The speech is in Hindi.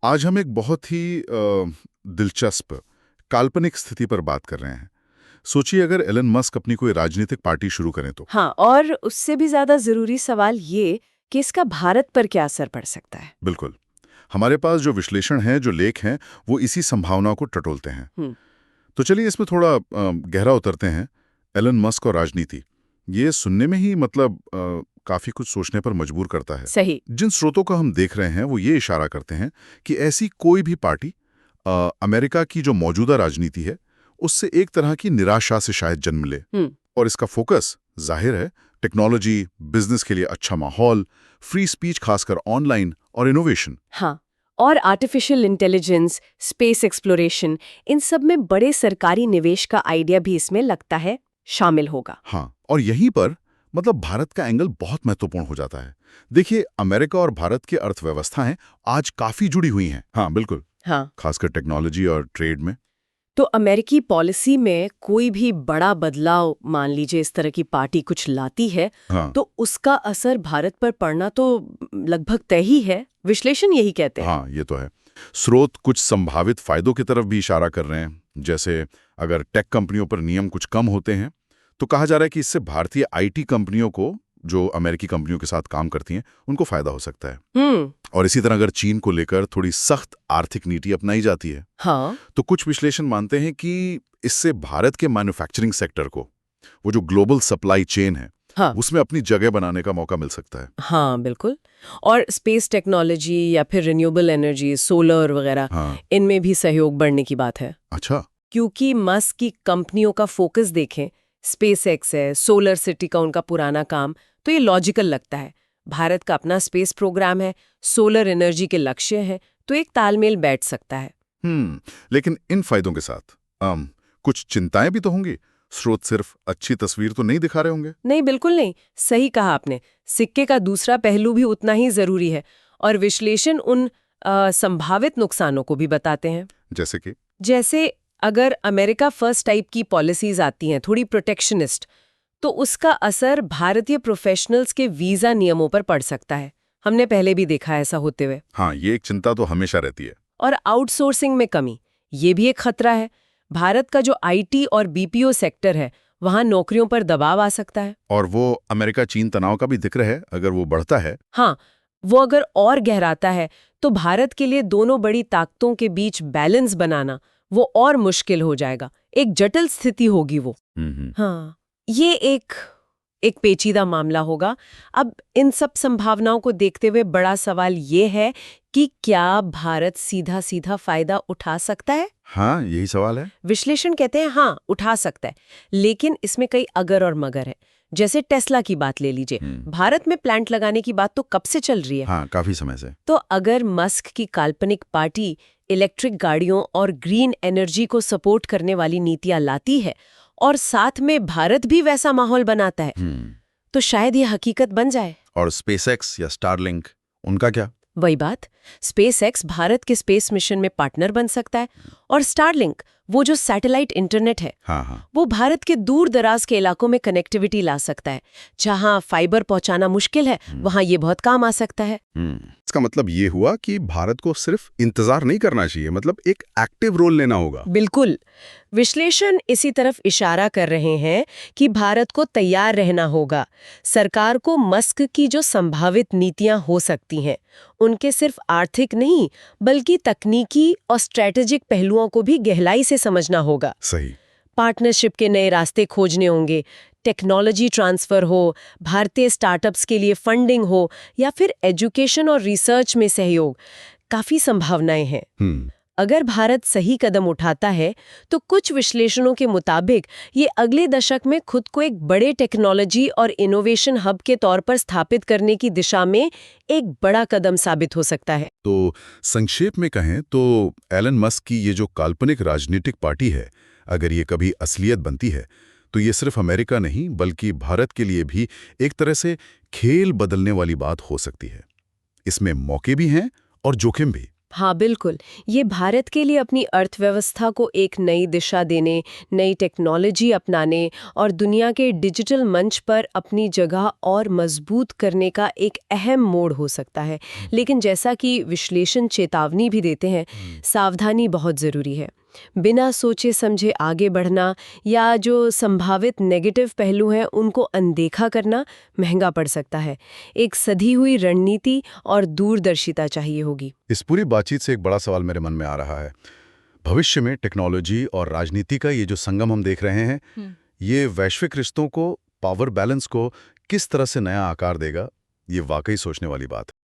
आज हम एक बहुत ही दिलचस्प काल्पनिक स्थिति पर बात कर रहे हैं। सोचिए अगर एलन मस्क अपनी कोई राजनीतिक पार्टी शुरू करें तो। हाँ, और उससे भी ज्यादा जरूरी सवाल ये कि इसका भारत पर क्या असर पड़ सकता है। बिल्कुल। हमारे पास जो विश्लेषण है, जो लेख हैं, वो इसी संभावना को टटोलते हैं। हम्म। तो चलिए इसमें थोड़ा गहरा उतरते हैं। एलन मस्क और राजनीति, ये सुनने में ही मतलब काफी कुछ सोचने पर मजबूर करता है। सही। जिन स्रोतों का हम देख रहे हैं वो ये इशारा करते हैं कि ऐसी कोई भी पार्टी अमेरिका की जो मौजूदा राजनीति है उससे एक तरह की निराशा से शायद जन्म ले। हम्म। और इसका फोकस जाहिर है टेक्नोलॉजी, बिजनेस के लिए अच्छा माहौल, फ्री स्पीच खासकर ऑनलाइन और इनोवेशन। हाँ, और आर्टिफिशियल इंटेलिजेंस, स्पेस एक्सप्लोरेशन, इन सब में बड़े सरकारी निवेश का आइडिया भी इसमें लगता है शामिल होगा। हाँ, और यहीं पर मतलब भारत का एंगल बहुत महत्वपूर्ण हो जाता है। देखिए, अमेरिका और भारत की अर्थव्यवस्थाएं आज काफी जुड़ी हुई हैं। हाँ बिल्कुल। हाँ, खासकर टेक्नोलॉजी और ट्रेड में। तो अमेरिकी पॉलिसी में कोई भी बड़ा बदलाव, मान लीजिए इस तरह की पार्टी कुछ लाती है, हाँ तो उसका असर भारत पर पड़ना तो लगभग तय ही है। विश्लेषण यही कहते हैं। हाँ, ये तो है। स्रोत कुछ संभावित फायदों की तरफ भी इशारा कर रहे हैं। जैसे अगर टेक कंपनियों पर नियम कुछ कम होते हैं तो कहा जा रहा है कि इससे भारतीय आईटी कंपनियों को, जो अमेरिकी कंपनियों के साथ काम करती हैं, उनको फायदा हो सकता है। और इसी तरह अगर चीन को लेकर थोड़ी सख्त आर्थिक नीति अपनाई जाती है हाँ। तो कुछ विश्लेषण मानते हैं कि इससे भारत के मैन्युफैक्चरिंग सेक्टर को, वो जो ग्लोबल सप्लाई चेन है, हाँ। उसमें अपनी जगह बनाने का मौका मिल सकता है। हाँ, बिल्कुल। और स्पेस टेक्नोलॉजी या फिर रिन्यूएबल एनर्जी, सोलर वगैरह, हाँ। इनमें भी सहयोग बढ़ने की बात है। अच्छा। क्योंकि मस्क की कंपनियों का फोकस देखें, स्पेस एक्स है, सोलर सिटी का उनका पुराना काम, तो ये लॉजिकल लगता है। भारत का अपना स्पेस प्रोग्राम है, सोलर एनर्जी के लक्ष्य हैं, तो एक तालमेल बैठ सकता है। लेकिन इन फायदों के साथ कुछ चिंताएं भी तो होंगी। स्रोत सिर्फ अच्छी तस्वीर तो नहीं दिखा रहे होंगे। नहीं, बिल्कुल नहीं। सही कहा आपने। सिक्के का दूसरा पहलू भी उतना ही जरूरी है, और विश्लेषण उन संभावित नुकसानों को भी बताते हैं। जैसे अगर अमेरिका फर्स्ट टाइप की पॉलिसीज आती हैं, थोड़ी प्रोटेक्शनिस्ट, तो उसका असर भारतीय प्रोफेशनल्स के वीजा नियमों पर पड़ सकता है। हमने पहले भी देखा है ऐसा होते हुए। हाँ, ये एक चिंता तो हमेशा रहती है। और आउटसोर्सिंग में कमी, ये भी एक खतरा है। भारत का जो आईटी और बीपीओ सेक्टर है, वहां नौकरियों पर दबाव आ सकता है। और वो अमेरिका चीन तनाव का भी जिक्र है, अगर वो बढ़ता है। हाँ, वो अगर और गहराता है तो भारत के लिए दोनों बड़ी ताकतों के बीच बैलेंस बनाना वो और मुश्किल हो जाएगा। एक जटिल स्थिति होगी वो। हाँ, ये एक पेचीदा मामला होगा। अब इन सब संभावनाओं को देखते हुए बड़ा सवाल ये है कि क्या भारत सीधा सीधा फायदा उठा सकता है? हाँ, यही सवाल है। विश्लेषण कहते हैं हाँ, उठा सकता है, लेकिन इसमें कई अगर और मगर है। जैसे टेस्ला की बात ले लीजिए। भारत में प्लांट लगाने की बात तो कब से चल रही है। हाँ, काफी समय से। तो अगर मस्क की काल्पनिक पार्टी इलेक्ट्रिक गाड़ियों और ग्रीन एनर्जी को सपोर्ट करने वाली नीतियां लाती है और साथ में भारत भी वैसा माहौल बनाता है, तो शायद ये हकीकत बन जाए। और स्पेसएक्स या स्टारलिंक, उनका क्या? वही बात, स्पेसएक्स भारत के स्पेस मिशन में पार्टनर बन सकता है, और स्टारलिंक, वो जो सैटेलाइट इंटरनेट है, हाँ। वो भारत के दूर दराज के इलाकों में कनेक्टिविटी ला सकता है। जहां फाइबर पहुंचाना मुश्किल है, वहां ये बहुत काम आ सकता है। इसका मतलब ये हुआ कि भारत को सिर्फ इंतजार नहीं करना चाहिए, मतलब एक एक्टिव रोल लेना होगा। बिल्कुल। विश्लेषण इसी तरफ इशारा कर रहे हैं कि भारत को तैयार रहना होगा। सरकार को मस्क की जो संभावित नीतियां हो सकती हैं, उनके सिर्फ आर्थिक नहीं बल्कि तकनीकी और स्ट्रैटेजिक पहलुओं को भी गहराई से समझना होगा। सही। पार्टनरशिप के नए रास्ते खोजने होंगे, टेक्नोलॉजी ट्रांसफर हो, भारतीय स्टार्टअप्स के लिए फंडिंग हो, या फिर एजुकेशन और रिसर्च में सहयोग। काफी संभावनाएं हैं। अगर भारत सही कदम उठाता है तो कुछ विश्लेषणों के मुताबिक ये अगले दशक में खुद को एक बड़े टेक्नोलॉजी और इनोवेशन हब के तौर पर स्थापित करने की दिशा में एक बड़ा कदम साबित हो सकता है। तो संक्षेप में कहें तो एलन मस्क की ये जो काल्पनिक राजनीतिक पार्टी है, अगर ये कभी असलियत बनती है तो ये सिर्फ अमेरिका नहीं बल्कि भारत के लिए भी एक तरह से खेल बदलने वाली बात हो सकती है। इसमें मौके भी हैं और जोखिम भी। हाँ बिल्कुल, ये भारत के लिए अपनी अर्थव्यवस्था को एक नई दिशा देने, नई टेक्नोलॉजी अपनाने और दुनिया के डिजिटल मंच पर अपनी जगह और मजबूत करने का एक अहम मोड़ हो सकता है। लेकिन जैसा कि विश्लेषण चेतावनी भी देते हैं, सावधानी बहुत ज़रूरी है। बिना सोचे समझे आगे बढ़ना या जो संभावित नेगेटिव पहलू हैं उनको अनदेखा करना महंगा पड़ सकता है। एक सधी हुई रणनीति और दूरदर्शिता चाहिए होगी। इस पूरी बातचीत से एक बड़ा सवाल मेरे मन में आ रहा है। भविष्य में टेक्नोलॉजी और राजनीति का ये जो संगम हम देख रहे हैं, ये वैश्विक रिश्तों को, पावर बैलेंस को किस तरह से नया आकार देगा, ये वाकई सोचने वाली बात है।